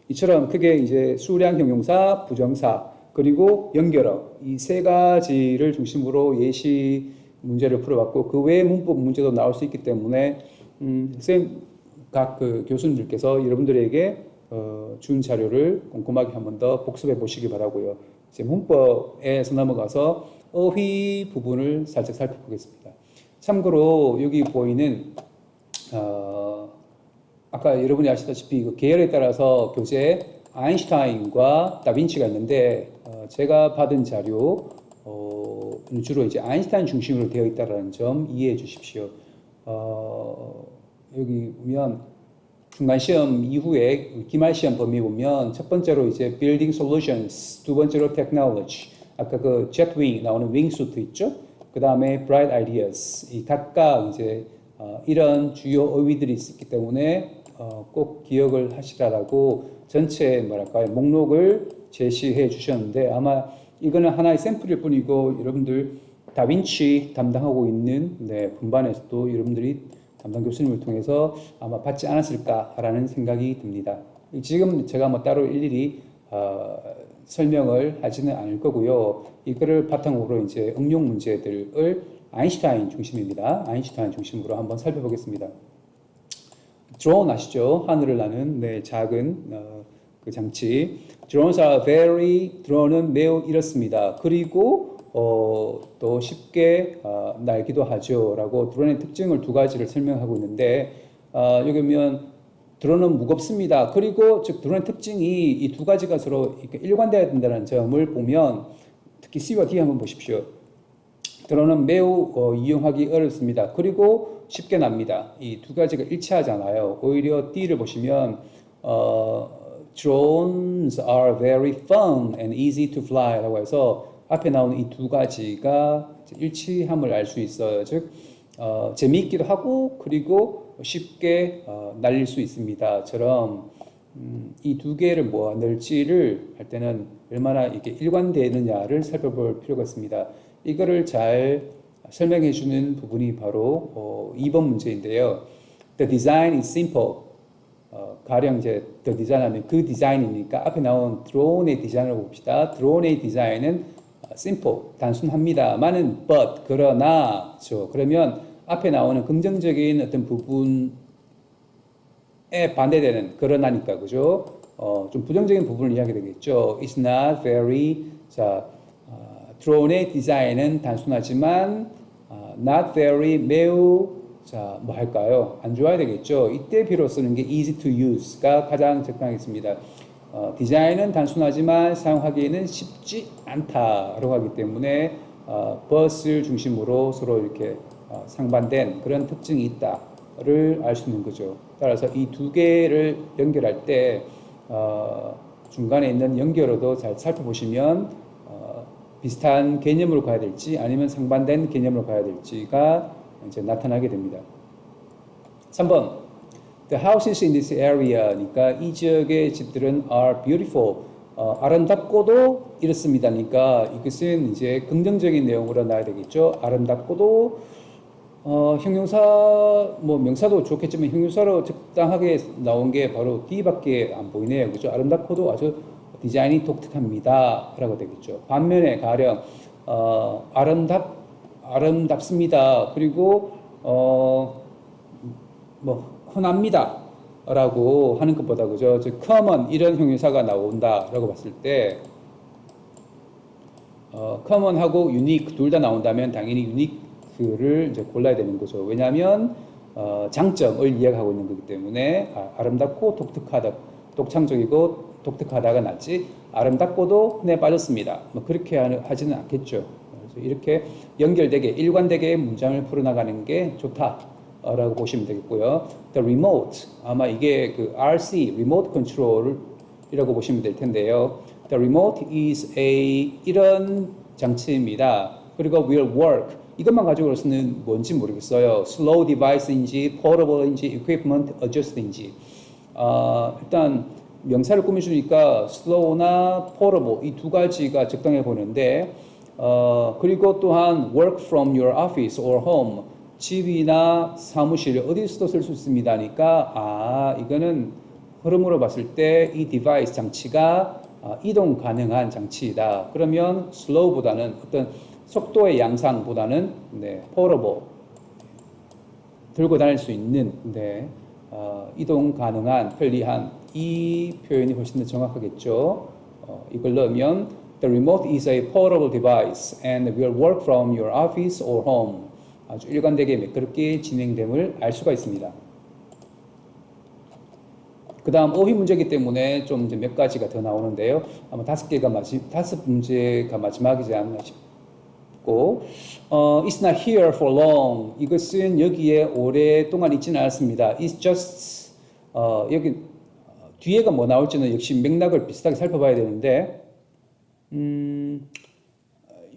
이처럼 크게 이제 수량 형용사, 부정사, 그리고 연결어 이 세 가지를 중심으로 예시 문제를 풀어봤고 그 외에 문법 문제도 나올 수 있기 때문에 선생님 각 그 교수님들께서 여러분들에게 준 자료를 꼼꼼하게 한 번 더 복습해 보시기 바라고요. 이제 문법에서 넘어가서 어휘 부분을 살짝 살펴보겠습니다. 참고로 여기 보이는 아까 여러분이 아시다시피 그 계열에 따라서 교재 아인슈타인과 다빈치가 있는데 제가 받은 자료 주로 이제 아인슈타인 중심으로 되어 있다는 점 이해해 주십시오. 여기 보면 중간 시험 이후에 기말 시험 범위 보면 첫 번째로 이제 Building Solutions, 두 번째로 Technology, 아까 그 Jetwing 나오는 윙수트 있죠? 그 다음에 Bright Ideas, 이 각각 이제 이런 주요 어휘들이 있기 때문에 꼭 기억을 하시라라고 전체 뭐랄까요 목록을 제시해 주셨는데 아마 이거는 하나의 샘플일 뿐이고 여러분들 다빈치 담당하고 있는 분반에서도 여러분들이 담당 교수님을 통해서 아마 받지 않았을까라는 생각이 듭니다. 지금 제가 뭐 따로 일일이 설명을 하지는 않을 거고요. 이거를 바탕으로 이제 응용 문제들을 아인슈타인 중심입니다. 아인슈타인 중심으로 한번 살펴보겠습니다. 드론 아시죠? 하늘을 나는 작은 그 장치. Drones are very, 드론은 매우 이렇습니다. 그리고 또 쉽게 날기도 하죠. 라고 드론의 특징을 두 가지를 설명하고 있는데 여기 보면 드론은 무겁습니다. 그리고 즉 드론의 특징이 이 두 가지가 서로 일관되어야 된다는 점을 보면 특히 C와 D 한번 보십시오. 드론은 매우 이용하기 어렵습니다. 그리고 쉽게 납니다. 이 두 가지가 일치하잖아요. 오히려 D를 보시면 Drones are very fun and easy to fly 라고 해서 앞에 나오는 이 두 가지가 일치함을 알 수 있어요. 즉 재미있기도 하고 그리고 쉽게 날릴 수 있습니다.처럼 이 두 개를 모아 넣을지를 할 때는 얼마나 이게 일관되느냐를 살펴볼 필요가 있습니다. 이거를 잘 설명해 주는 부분이 바로 2번 문제인데요. The design is simple. 가령 이제 the design 하면 그 디자인이니까 앞에 나온 드론의 디자인을 봅시다. 드론의 디자인은 simple, 단순합니다만은 but, 그러나 그러면 앞에 나오는 긍정적인 어떤 부분에 반대되는 그러나니까 그죠? 좀 부정적인 부분을 이야기 되겠죠. It's not very 드론의 디자인은 단순하지만 not very 매우 뭐 할까요? 안 좋아야 되겠죠. 이때 비로 쓰는 게 easy to use가 가장 적당하겠습니다. 디자인은 단순하지만 사용하기에는 쉽지 않다라고 하기 때문에 but을 중심으로 서로 이렇게 상반된 그런 특징이 있다를 알 수 있는 거죠. 따라서 이 두 개를 연결할 때 중간에 있는 연결어도 잘 살펴보시면 비슷한 개념으로 가야 될지 아니면 상반된 개념으로 가야 될지가 이제 나타나게 됩니다. 3번 The houses in this area니까 이 지역의 집들은 are beautiful. 아름답고도 이렇습니다니까 이것은 이제 긍정적인 내용으로 나와야 되겠죠. 아름답고도 형용사 뭐 명사도 좋겠지만 형용사로 적당하게 나온 게 바로 D밖에 안 보이네요. 그죠? 아름답고도 아주 디자인이 독특합니다. 라고 되겠죠. 반면에 가령 아름답습니다. 그리고 뭐 흔합니다. 라고 하는 것보다 그죠? 즉 common 이런 형용사가 나온다라고 봤을 때 common하고 unique 둘 다 나온다면 당연히 unique를 이제 골라야 되는 거죠. 왜냐하면 장점을 이야기하고 있는 거기 때문에 아름답고 독특하다, 독창적이고 독특하다가 낫지 아름답고도 흔해 빠졌습니다. 뭐 그렇게 하지는 않겠죠. 그래서 이렇게 연결되게 일관되게 문장을 풀어나가는 게 좋다라고 보시면 되겠고요. The remote 아마 이게 그 RC remote control이라고 보시면 될 텐데요. The remote is a 이런 장치입니다. 그리고 will work 이것만 가지고서는 뭔지 모르겠어요. slow device인지 portable인지 equipment adjust인지 일단 명사를 꾸며주니까 slow나 portable 이 두 가지가 적당해 보이는데 그리고 또한 work from your office or home 집이나 사무실 어디서도 쓸 수 있습니다니까 이거는 흐름으로 봤을 때 이 디바이스 장치가 이동 가능한 장치이다. 그러면 slow보다는 어떤 속도의 양상보다는 portable 들고 다닐 수 있는 이동 가능한 편리한 이 표현이 훨씬 더 정확하겠죠. 이걸 넣으면 The remote is a portable device and will work from your office or home. 아주 일관되게 매끄럽게 진행됨을 알 수가 있습니다. 그 다음 어휘 문제이기 때문에 좀 이제 몇 가지가 더 나오는데요. 아마 다섯 문제가 마지막이지 않나 싶고, It's not here for long. 이것은 여기에 오랫동안 있지는 않았습니다. It's just, 여기 뒤에가 뭐 나올지는 역시 맥락을 비슷하게 살펴봐야 되는데,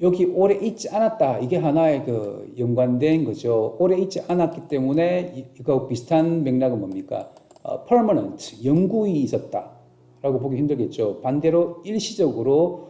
여기 오래 있지 않았다. 이게 하나의 그 연관된 거죠. 오래 있지 않았기 때문에 이거 비슷한 맥락은 뭡니까? permanent, 영구히 있었다라고 보기 힘들겠죠. 반대로 일시적으로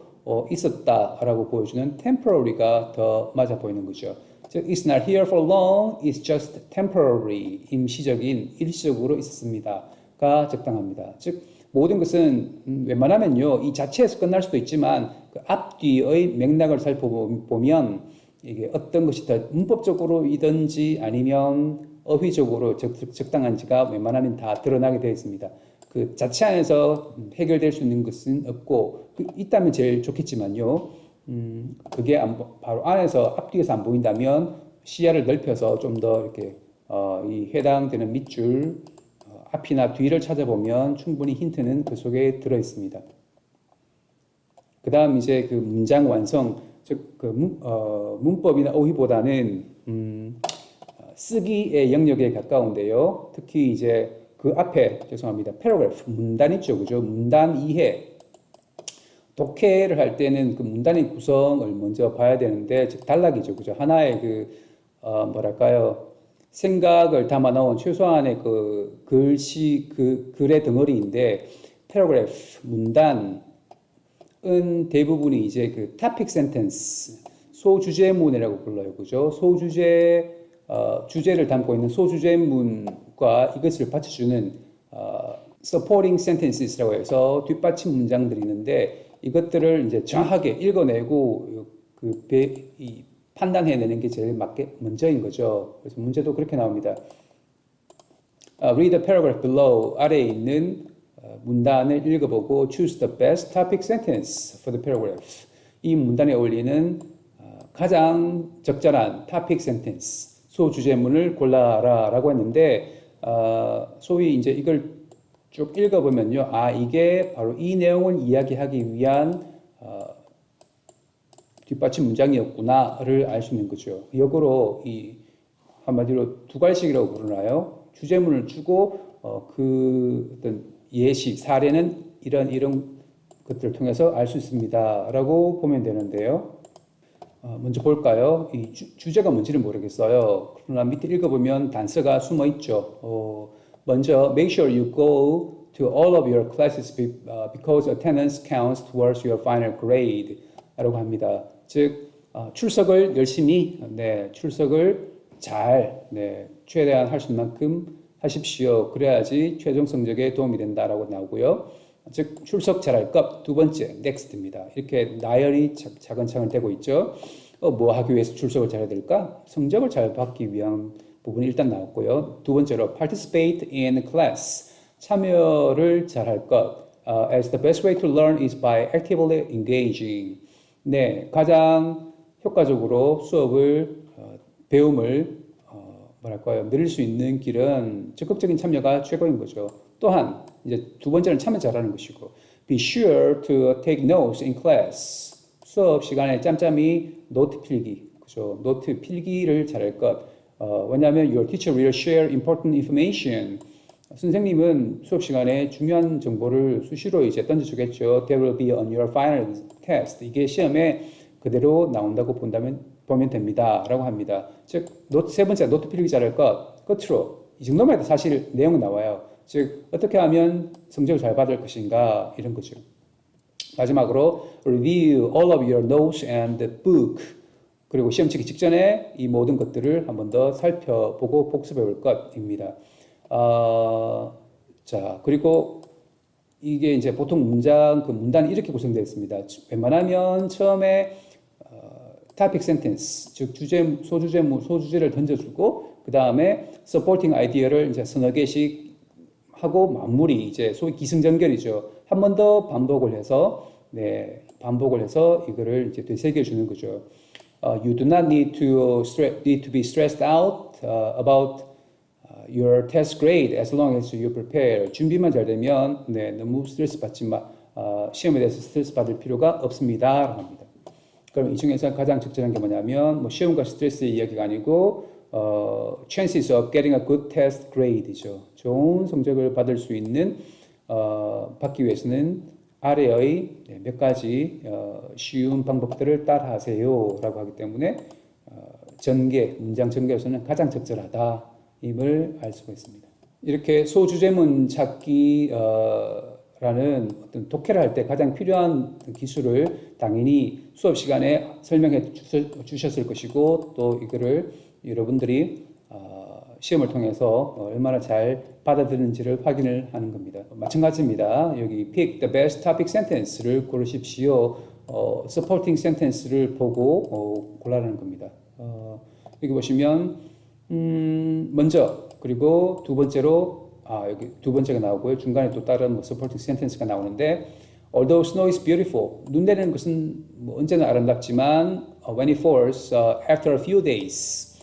있었다라고 보여주는 temporary가 더 맞아 보이는 거죠. 즉, it's not here for long, it's just temporary, 임시적인, 일시적으로 있었습니다가 적당합니다. 즉, 모든 것은 웬만하면요, 이 자체에서 끝날 수도 있지만 그 앞뒤의 맥락을 살펴보면 이게 어떤 것이 더 문법적으로이든지 아니면 어휘적으로 적당한지가 웬만하면 다 드러나게 되어 있습니다. 그 자체 안에서 해결될 수 있는 것은 없고 있다면 제일 좋겠지만요. 그게 바로 안에서 앞뒤에서 안 보인다면 시야를 넓혀서 좀 더 이렇게 이 해당되는 밑줄 앞이나 뒤를 찾아보면 충분히 힌트는 그 속에 들어 있습니다. 그 다음 이제 그 문장 완성, 즉 그 문법이나 어휘보다는 쓰기의 영역에 가까운데요. 특히 이제 그 앞에 죄송합니다. paragraph 문단 있죠, 그죠? 문단 이해. 독해를 할 때는 그 문단의 구성을 먼저 봐야 되는데, 즉 단락이죠, 그죠? 하나의 그 뭐랄까요? 생각을 담아 넣은 최소한의 그 글의 덩어리인데, paragraph 문단은 대부분이 이제 그 topic sentence 소주제문이라고 불러요, 그죠? 주제를 담고 있는 소주제문과 이것을 받쳐주는 supporting sentenses라고 해서 뒷받침 문장들이 있는데 이것들을 이제 정확하게 읽어내고 판단해내는 게 제일 먼저인 거죠. 그래서 문제도 그렇게 나옵니다. Read the paragraph below. 아래에 있는 문단을 읽어보고 choose the best topic sentence for the paragraph. 이 문단에 어울리는 가장 적절한 topic sentence 소주제문을 골라라 라고 했는데 소위 이제 이걸 쭉 읽어보면요, 이게 바로 이 내용을 이야기하기 위한 뒷받침 문장이었구나를 알 수 있는 거죠. 역으로 이 한마디로 두괄식이라고 부르나요? 주제문을 주고 그 어떤 예시 사례는 이런 것들을 통해서 알 수 있습니다라고 보면 되는데요. 먼저 볼까요? 이 주제가 뭔지는 모르겠어요. 그러나 밑에 읽어보면 단서가 숨어 있죠. 먼저 make sure you go to all of your classes because attendance counts towards your final grade 라고 합니다. 즉 출석을 열심히 출석을 잘 최대한 할 수 있는 만큼 하십시오. 그래야지 최종 성적에 도움이 된다라고 나오고요. 즉 출석 잘할 것 두 번째 next입니다. 이렇게 나열이 차근차근 되고 있죠. 뭐 하기 위해서 출석을 잘해야 될까? 성적을 잘 받기 위한 부분이 일단 나왔고요. 두 번째로 participate in class 참여를 잘할 것. As the best way to learn is by actively engaging. 가장 효과적으로 배움을 늘릴 수 있는 길은 적극적인 참여가 최고인 거죠. 또한 이제 두 번째는 참여 잘하는 것이고 be sure to take notes in class. 수업 시간에 짬짬이 노트 필기, 그죠? 노트 필기를 잘할 것. 왜냐하면 your teacher will share important information. 선생님은 수업 시간에 중요한 정보를 수시로 이제 던져주겠죠. They will be on your final test. 이게 시험에 그대로 나온다고 보면 됩니다.라고 합니다. 즉, 세 번째 노트 필기 잘할 것. 끝으로 이 정도만 해도 사실 내용은 나와요. 즉, 어떻게 하면 성적을 잘 받을 것인가 이런 거죠. 마지막으로 review all of your notes and book. 그리고 시험 치기 직전에 이 모든 것들을 한 번 더 살펴보고 복습해 볼 것입니다. 자, 그리고 이게 이제 보통 문장 그 문단이 이렇게 구성되어 있습니다. 웬만하면 처음에 topic sentence, 즉 소주제를 던져주고 그 다음에 supporting idea를 이제 서너 개씩 하고 마무리 이제 소위 기승전결이죠. 한 번 더 반복을 해서 이거를 이제 되새겨 주는 거죠. You do not need to be stressed out about your test grade as long as you prepare. 준비만 잘 되면 너무 스트레스 받지 시험에 대해서 스트레스 받을 필요가 없습니다. 합니다. 그럼 이 중에서 가장 적절한 게 뭐냐면 뭐 시험과 스트레스의 이야기가 아니고 chances of getting a good test grade이죠. 좋은 성적을 받을 수 있는 받기 위해서는 아래의 몇 가지 쉬운 방법들을 따라하세요 라고 하기 때문에 문장 전개에서는 가장 적절하다 임을 알 수가 있습니다. 이렇게 소주제문 찾기 라는 어떤 독해를 할 때 가장 필요한 기술을 당연히 수업 시간에 설명해 주셨을 것이고 또 이거를 여러분들이 시험을 통해서 얼마나 잘 받아들이는지를 확인을 하는 겁니다. 마찬가지입니다. 여기 pick the best topic sentence를 고르십시오. supporting sentence를 보고 고르라는 겁니다. 여기 보시면 먼저 그리고 두 번째로 여기 두 번째가 나오고요. 중간에 또 다른 supporting sentence가 나오는데 although snow is beautiful, 눈 내리는 것은 언제나 아름답지만 when it falls after a few days,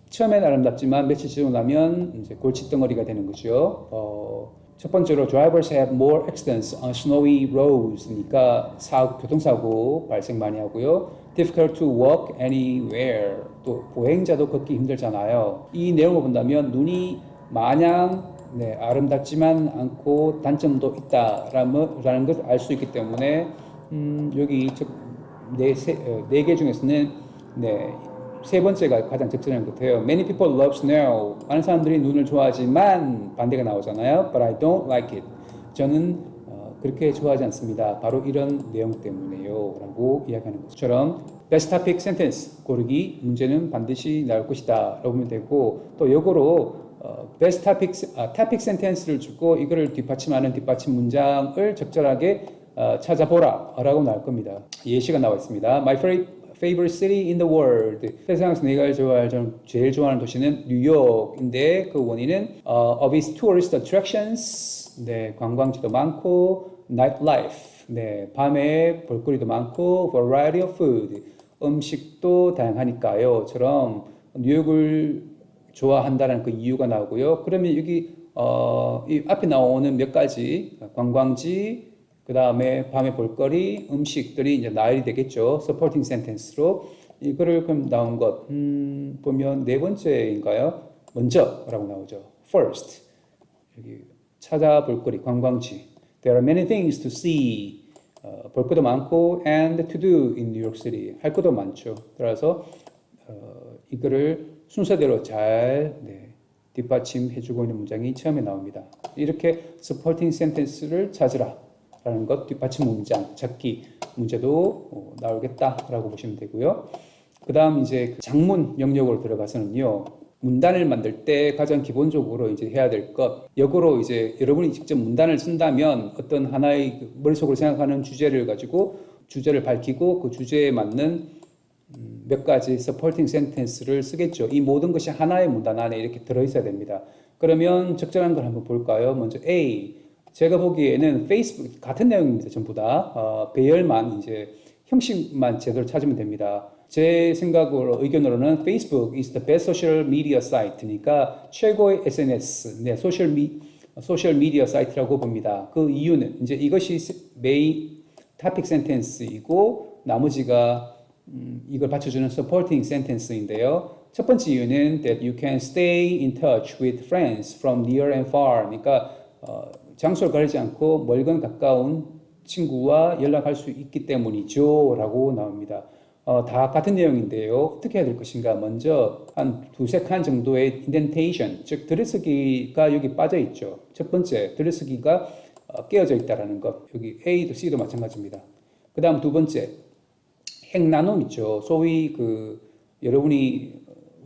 처음엔 아름답지만 며칠 지나고 나면 이제 골칫덩어리가 되는 거죠. 첫 번째로 drivers have more accidents on snowy roads니까 교통사고 발생 많이 하고요. difficult to walk anywhere, 또 보행자도 걷기 힘들잖아요. 이 내용을 본다면 눈이 마냥 아름답지만 않고 단점도 있다라는 걸 알 수 있기 때문에 여기 네 개 중에서는 세 번째가 가장 적절한 것 같아요. Many people love snow. 많은 사람들이 눈을 좋아하지만 반대가 나오잖아요. But I don't like it. 저는 그렇게 좋아하지 않습니다. 바로 이런 내용 때문에요. 라고 이야기하는 것처럼 best topic sentence 고르기 문제는 반드시 나올 것이다 라고 보면 되고 또 역으로 best topic sentence를 주고 이거를 뒷받침하는 뒷받침 문장을 적절하게 찾아보라 라고 나올 겁니다. 예시가 나와 있습니다. My favorite city in the world. 세상에서 내가 제일 좋아하는 도시는 뉴욕인데 그 원인은 of its tourist attractions. 관광지도 많고 nightlife. 밤에 볼거리도 많고 variety of food. 음식도 다양하니까요.처럼 뉴욕을 좋아한다는 그 이유가 나오고요. 그러면 여기 이 앞에 나오는 몇 가지 관광지, 그 다음에 밤에 볼거리, 음식들이 이제 나열이 되겠죠. supporting sentence로 이거를 그럼 나온 것 보면 네 번째인가요? 먼저라고 나오죠. First 여기 찾아볼거리, 관광지. There are many things to see. 볼 것도 많고 and to do in New York City. 할 것도 많죠. 따라서 이거를 순서대로 잘 뒷받침해주고 있는 문장이 처음에 나옵니다. 이렇게 supporting sentence를 찾으라 라는 것, 뒷받침 문장 찾기 문제도 나오겠다라고 보시면 되고요. 그 다음 이제 장문 영역으로 들어가서는요. 문단을 만들 때 가장 기본적으로 이제 해야 될 것, 역으로 이제 여러분이 직접 문단을 쓴다면 어떤 하나의 머릿속으로 생각하는 주제를 가지고 주제를 밝히고 그 주제에 맞는 몇 가지 supporting sentence를 쓰겠죠. 이 모든 것이 하나의 문단 안에 이렇게 들어있어야 됩니다. 그러면 적절한 걸 한번 볼까요? 먼저 A. 제가 보기에는 페이스북 같은 내용입니다. 전부 다 배열만 이제 형식만 제대로 찾으면 됩니다. 제 생각으로 의견으로는 Facebook is the best social media site니까 최고의 SNS, 소셜 미디어 사이트라고 봅니다. 그 이유는 이제 이것이 메인 topic sentence이고 나머지가 이걸 받쳐주는 supporting sentence인데요. 첫 번째 이유는 that you can stay in touch with friends from near and far. 그러니까 장소를 가리지 않고 멀건 가까운 친구와 연락할 수 있기 때문이죠. 라고 나옵니다. 다 같은 내용인데요. 어떻게 해야 될 것인가? 먼저 한 두세 칸 정도의 indentation, 즉 들여쓰기가 여기 빠져 있죠. 첫 번째, 들여쓰기가 깨어져 있다는 것. 여기 A도 C도 마찬가지입니다. 그 다음 두 번째, 행나눔 있죠. 소위 여러분이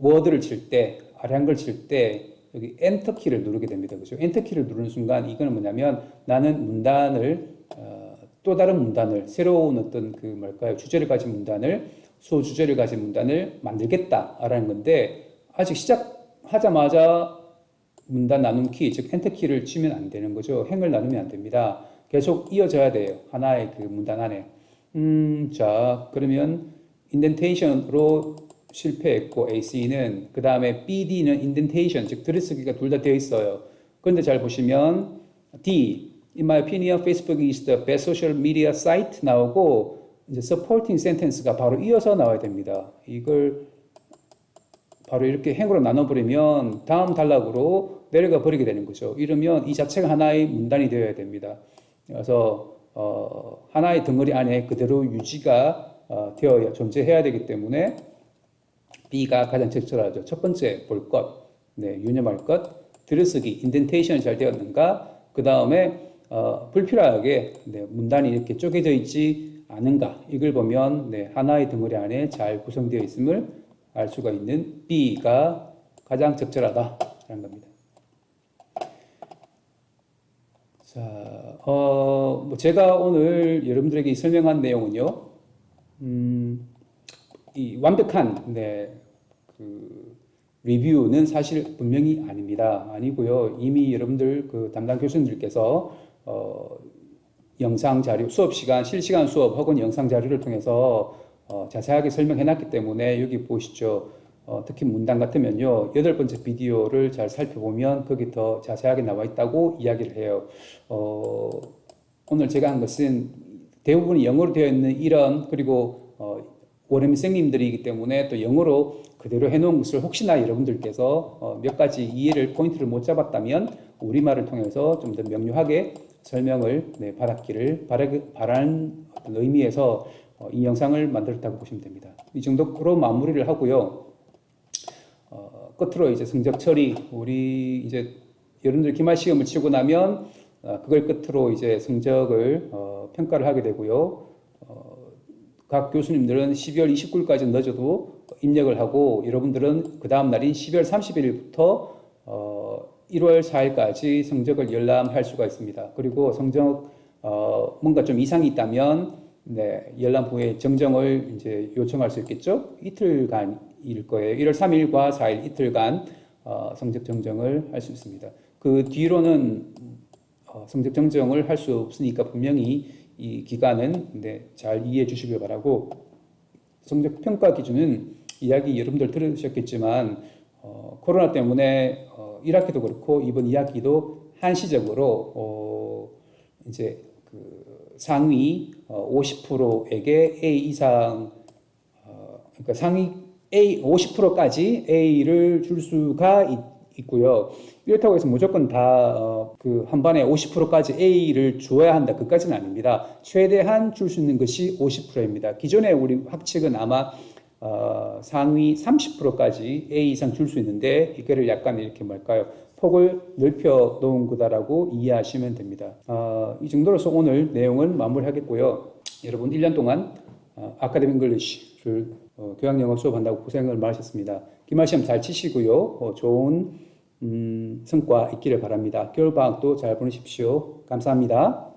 워드를 칠 때, 아래 한글 칠 때 여기 엔터 키를 누르게 됩니다. 그죠? 엔터 키를 누르는 순간 이거는 뭐냐면 나는 문단을 또 다른 문단을 새로운 어떤 그 뭘까요? 주제를 가진 문단을 소주제를 가진 문단을 만들겠다라는 건데 아직 시작하자마자 문단 나눔 키, 즉 엔터 키를 치면 안 되는 거죠. 행을 나누면 안 됩니다. 계속 이어져야 돼요. 하나의 그 문단 안에. 자, 그러면 인덴테이션으로 실패했고 AC는 그 다음에 BD는 인덴테이션, 즉 들이쓰기가 둘 다 되어 있어요. 그런데 잘 보시면 D, in my opinion, Facebook is the best social media site 나오고 이제 supporting sentence가 바로 이어서 나와야 됩니다. 이걸 바로 이렇게 행으로 나눠버리면 다음 단락으로 내려가 버리게 되는 거죠. 이러면 이 자체가 하나의 문단이 되어야 됩니다. 그래서 하나의 덩어리 안에 그대로 유지가 되어야 존재해야 되기 때문에 B가 가장 적절하죠. 첫 번째 볼 것, 네, 유념할 것, 들여쓰기, 인덴테이션이 잘 되었는가, 그 다음에 불필요하게 네, 문단이 이렇게 쪼개져 있지 않은가, 이걸 보면 네, 하나의 덩어리 안에 잘 구성되어 있음을 알 수가 있는 B가 가장 적절하다라는 겁니다. 자, 뭐 제가 오늘 여러분들에게 설명한 내용은요, 이 완벽한 네, 그 리뷰는 사실 분명히 아니고요. 이미 여러분들 그 담당 교수님들께서 영상 자료, 수업 시간, 실시간 수업 혹은 영상 자료를 통해서 자세하게 설명해 놨기 때문에 여기 보시죠. 특히 문단 같으면요, 8번째 비디오를 잘 살펴보면 거기 더 자세하게 나와 있다고 이야기를 해요. 오늘 제가 한 것은 대부분이 영어로 되어 있는 이런, 그리고 원어민생님들이기 때문에 또 영어로 그대로 해놓은 것을 혹시나 여러분들께서 몇 가지 이해를, 포인트를 못 잡았다면 우리말을 통해서 좀 더 명료하게 설명을 네, 받았기를 바라는 어떤 의미에서 이 영상을 만들었다고 보시면 됩니다. 이 정도로 마무리를 하고요. 끝으로 이제 성적 처리, 우리 이제 여러분들 기말 시험을 치고 나면 그걸 끝으로 이제 성적을 평가를 하게 되고요. 각 교수님들은 12월 29일까지 늦어도 입력을 하고 여러분들은 그 다음 날인 12월 30일부터 1월 4일까지 성적을 열람할 수가 있습니다. 그리고 성적 뭔가 좀 이상이 있다면 네, 열람 후에 정정을 이제 요청할 수 있겠죠. 이틀간일 거예요. 1월 3일과 4일 이틀간 성적 정정을 할 수 있습니다. 그 뒤로는 성적 정정을 할 수 없으니까 분명히 이 기간은 네, 잘 이해해 주시길 바라고, 성적 평가 기준은 이야기 여러분들 들으셨겠지만 코로나 때문에 1학기도 그렇고 이번 2학기도 한시적으로 이제 그 상위 50%에게 A 이상, 그러니까 상위 A 50%까지 A를 줄 수가 있고요. 이렇다고 해서 무조건 다 그 한 반에 50%까지 A를 주어야 한다, 그까지는 아닙니다. 최대한 줄 수 있는 것이 50%입니다. 기존에 우리 학칙은 아마 상위 30%까지 A 이상 줄 수 있는데 이거를 약간 이렇게 뭘까요? 폭을 넓혀 놓은 거다라고 이해하시면 됩니다. 이 정도로서 오늘 내용은 마무리하겠고요. 여러분 1년 동안 아카데미 잉글리시를 교양영어 수업한다고 고생을 많으셨습니다. 기말시험 잘 치시고요. 좋은 성과 있기를 바랍니다. 겨울방학도 잘 보내십시오. 감사합니다.